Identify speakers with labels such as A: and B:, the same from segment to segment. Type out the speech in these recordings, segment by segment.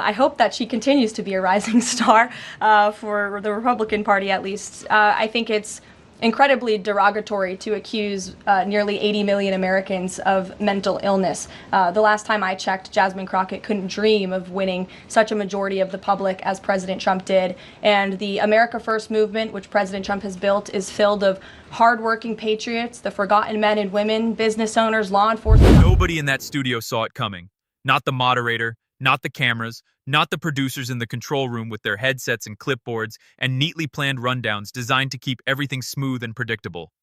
A: I hope that she continues to be a rising star for the Republican Party, at least. I think it's incredibly derogatory to accuse nearly 80 million Americans of mental illness. The last time I checked, Jasmine Crockett couldn't dream of winning such a majority of the public as President Trump did. And the America First movement, which President Trump has built, is filled of hardworking patriots, the forgotten men and women, business owners, law enforcement.
B: Nobody in that studio saw it coming. Not the moderator, not the cameras, not the producers in the control room with their headsets and clipboards and neatly planned rundowns designed to keep everything smooth and predictable.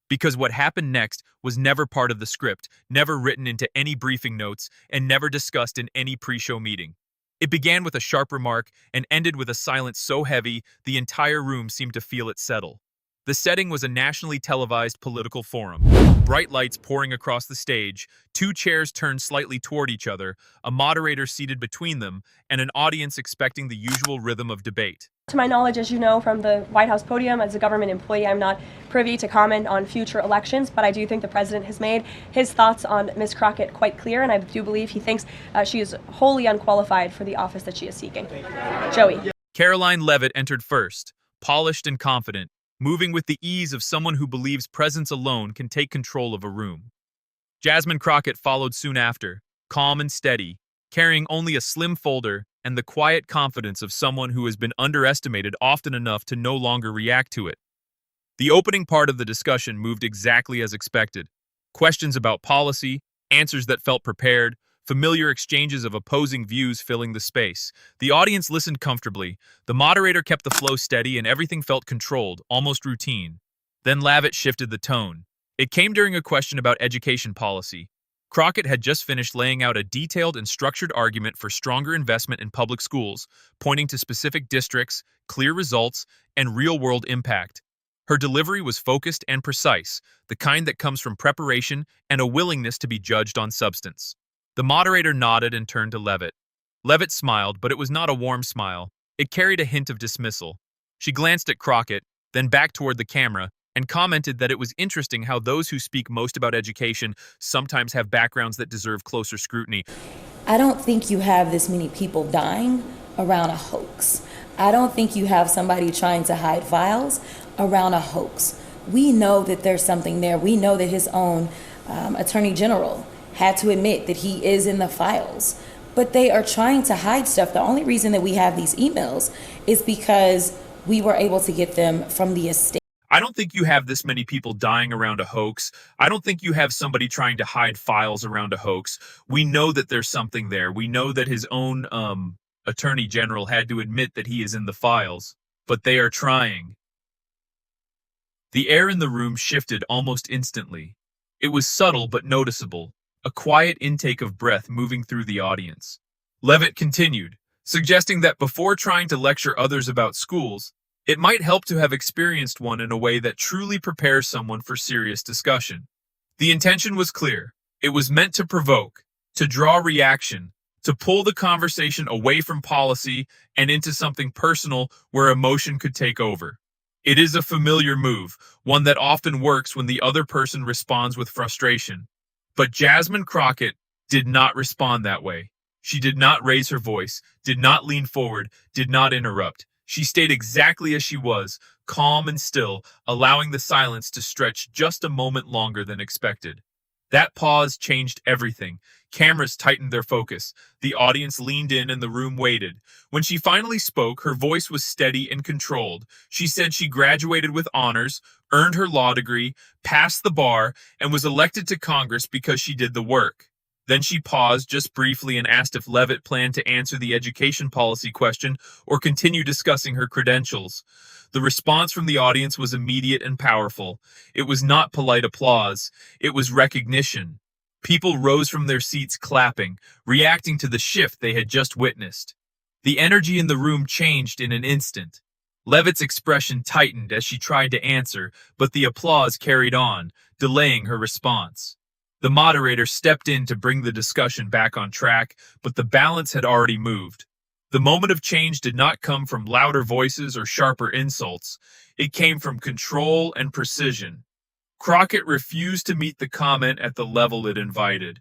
B: Because what happened next was never part of the script, never written into any briefing notes, and never discussed in any pre-show meeting. It began with a sharp remark and ended with a silence so heavy the entire room seemed to feel it settle. The setting was a nationally televised political forum. Bright lights pouring across the stage, two chairs turned slightly toward each other, a moderator seated between them, and an audience expecting the usual rhythm of debate.
C: To my knowledge, as you know from the White House podium, as a government employee, I'm not privy to comment on future elections, but I do think the president has made his thoughts on Ms. Crockett quite clear, and I do believe he thinks she is wholly unqualified for the office that she is seeking. Joey.
B: Karoline Leavitt entered first, polished and confident, moving with the ease of someone who believes presence alone can take control of a room. Jasmine Crockett followed soon after, calm and steady, carrying only a slim folder and the quiet confidence of someone who has been underestimated often enough to no longer react to it. The opening part of the discussion moved exactly as expected. Questions about policy, answers that felt prepared, familiar exchanges of opposing views filling the space. The audience listened comfortably. The moderator kept the flow steady and everything felt controlled, almost routine. Then Leavitt shifted the tone. It came during a question about education policy. Crockett had just finished laying out a detailed and structured argument for stronger investment in public schools, pointing to specific districts, clear results, and real-world impact. Her delivery was focused and precise, the kind that comes from preparation and a willingness to be judged on substance. The moderator nodded and turned to Leavitt. Leavitt smiled, but it was not a warm smile. It carried a hint of dismissal. She glanced at Crockett, then back toward the camera, and commented that it was interesting how those who speak most about education sometimes have backgrounds that deserve closer scrutiny.
D: I don't think you have this many people dying around a hoax. I don't think you have somebody trying to hide files around a hoax. We know that there's something there. We know that his own attorney general had to admit that he is in the files, but they are trying to hide stuff. The only reason that we have these emails is because we were able to get them from the estate.
B: I don't think you have this many people dying around a hoax. I don't think you have somebody trying to hide files around a hoax. We know that there's something there. We know that his own attorney general had to admit that he is in the files, but they are trying. The air in the room shifted almost instantly. It was subtle but noticeable. A quiet intake of breath moving through the audience. Leavitt continued, suggesting that before trying to lecture others about schools, it might help to have experienced one in a way that truly prepares someone for serious discussion. The intention was clear. It was meant to provoke, to draw reaction, to pull the conversation away from policy and into something personal where emotion could take over. It is a familiar move, one that often works when the other person responds with frustration. But Jasmine Crockett did not respond that way. She did not raise her voice, did not lean forward, did not interrupt. She stayed exactly as she was, calm and still, allowing the silence to stretch just a moment longer than expected. That pause changed everything. Cameras tightened their focus. The audience leaned in and the room waited. When she finally spoke, her voice was steady and controlled. She said she graduated with honors, earned her law degree, passed the bar, and was elected to Congress because she did the work. Then she paused just briefly and asked if Leavitt planned to answer the education policy question or continue discussing her credentials. The response from the audience was immediate and powerful. It was not polite applause. It was recognition. People rose from their seats clapping, reacting to the shift they had just witnessed. The energy in the room changed in an instant. Leavitt's expression tightened as she tried to answer, but the applause carried on, delaying her response. The moderator stepped in to bring the discussion back on track, but the balance had already moved. The moment of change did not come from louder voices or sharper insults. It came from control and precision. Crockett refused to meet the comment at the level it invited.